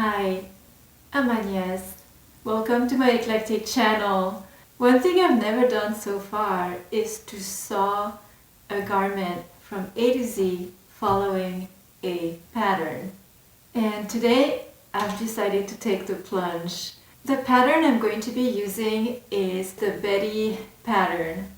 Hi, I'm Agnes. Welcome to my eclectic channel. One thing I've never done so far is to sew a garment from A to Z following a pattern. And today I've decided to take the plunge. The pattern I'm going to be using is the Bette pattern.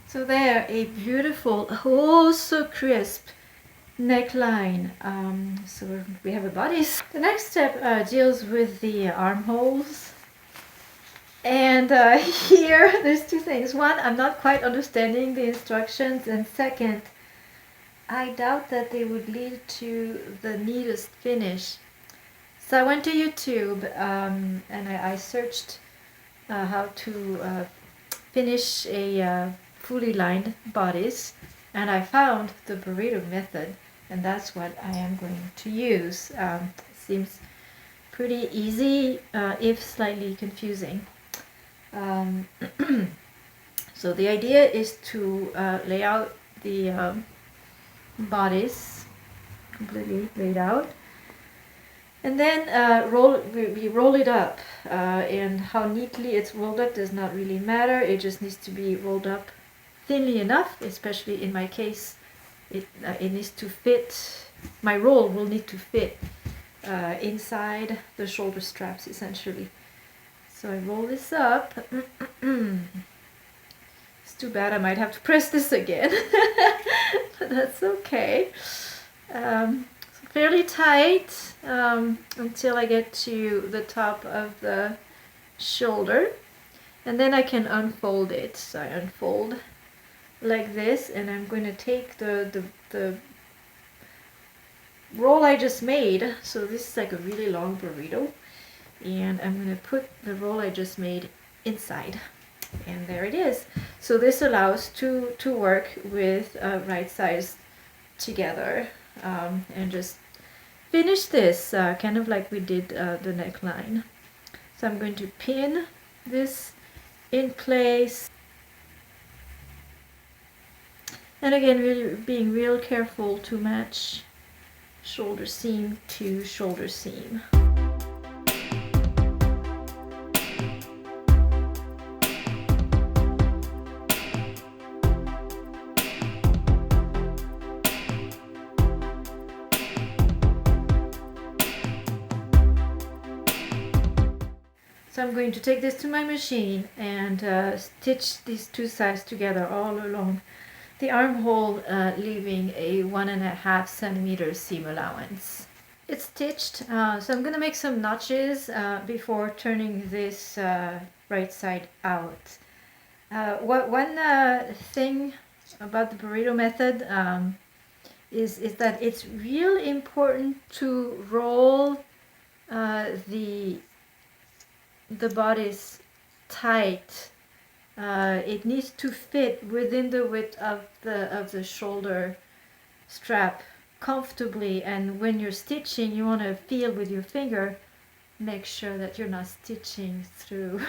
So there, a beautiful, oh so crisp neckline. So we have a bodice. The next step deals with the armholes. And here there's two things. One, I'm not quite understanding the instructions, and second, I doubt that they would lead to the neatest finish. So I went to YouTube and I searched how to finish a fully lined bodice, and I found the burrito method, and that's what I am going to use. Seems pretty easy, if slightly confusing. So the idea is to lay out the bodice completely laid out, and then we roll it up, and how neatly it's rolled up does not really matter. It just needs to be rolled up thinly enough, especially in my case. It needs to fit, my roll will need to fit inside the shoulder straps essentially. So I roll this up. It's too bad I might have to press this again, but that's okay. Fairly tight until I get to the top of the shoulder, and then I can unfold it. So I unfold like this, and I'm going to take the roll I just made. So this is like a really long burrito, and I'm going to put the roll I just made inside, and there it is. So this allows to work with right sides together, and just finish this kind of like we did the neckline. So I'm going to pin this in place, and again really being real careful to match shoulder seam to shoulder seam. So I'm going to take this to my machine and stitch these two sides together all along the armhole, leaving a 1.5 centimeter seam allowance. It's stitched, so I'm going to make some notches before turning this right side out. One thing about the burrito method is that it's real important to roll the bodice tight. It needs to fit within the width of the shoulder strap comfortably, and when you're stitching you want to feel with your finger, make sure that you're not stitching through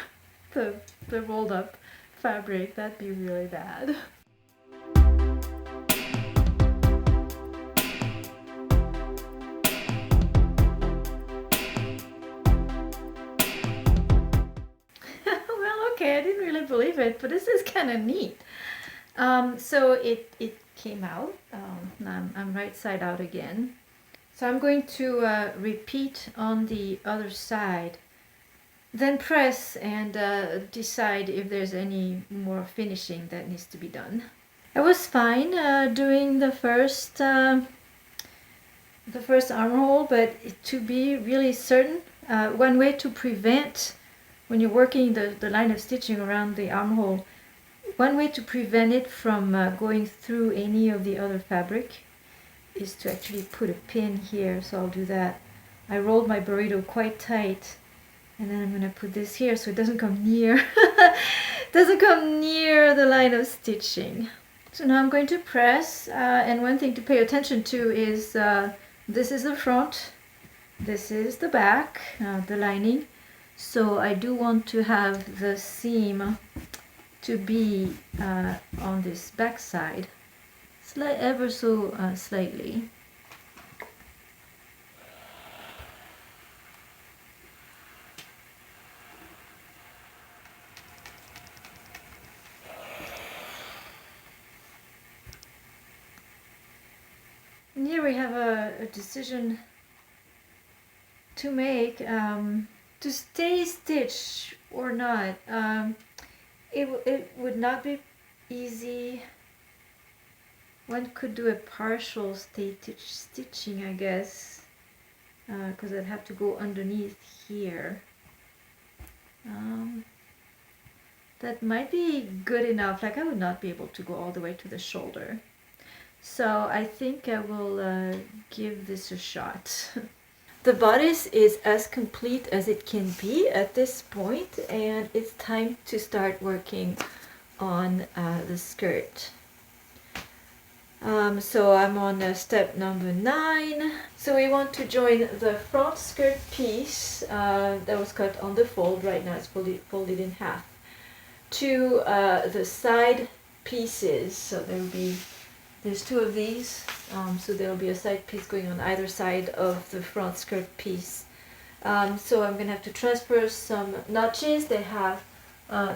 the rolled up fabric. That'd be really bad. Okay, I didn't really believe it, but this is kind of neat. So it came out. Now I'm right side out again. So I'm going to repeat on the other side, then press and decide if there's any more finishing that needs to be done. I was fine doing the first armhole, but to be really certain, one way to prevent, when you're working the line of stitching around the armhole, one way to prevent it from going through any of the other fabric is to actually put a pin here. So I'll do that. I rolled my burrito quite tight, and then I'm going to put this here so it doesn't come near doesn't come near the line of stitching. So now I'm going to press, and one thing to pay attention to is this is the front, this is the back, the lining. So I do want to have the seam to be on this back side, ever so slightly. And here we have a decision to make, to stay stitched or not. It would not be easy. One could do a partial stitching, I guess, because I'd have to go underneath here. That might be good enough. Like, I would not be able to go all the way to the shoulder. So I think I will give this a shot. The bodice is as complete as it can be at this point, and it's time to start working on the skirt. So I'm on step number 9. So we want to join the front skirt piece that was cut on the fold. Right now it's folded in half to the side pieces. So there's 2 of these, so there will be a side piece going on either side of the front skirt piece. So I'm going to have to transfer some notches. They have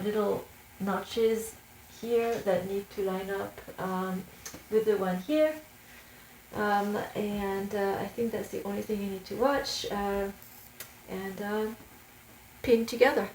little notches here that need to line up with the one here. And I think that's the only thing you need to watch and pin together.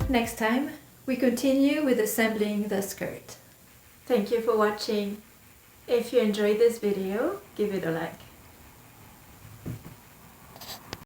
Next time, we continue with assembling the skirt. Thank you for watching. If you enjoyed this video, give it a like.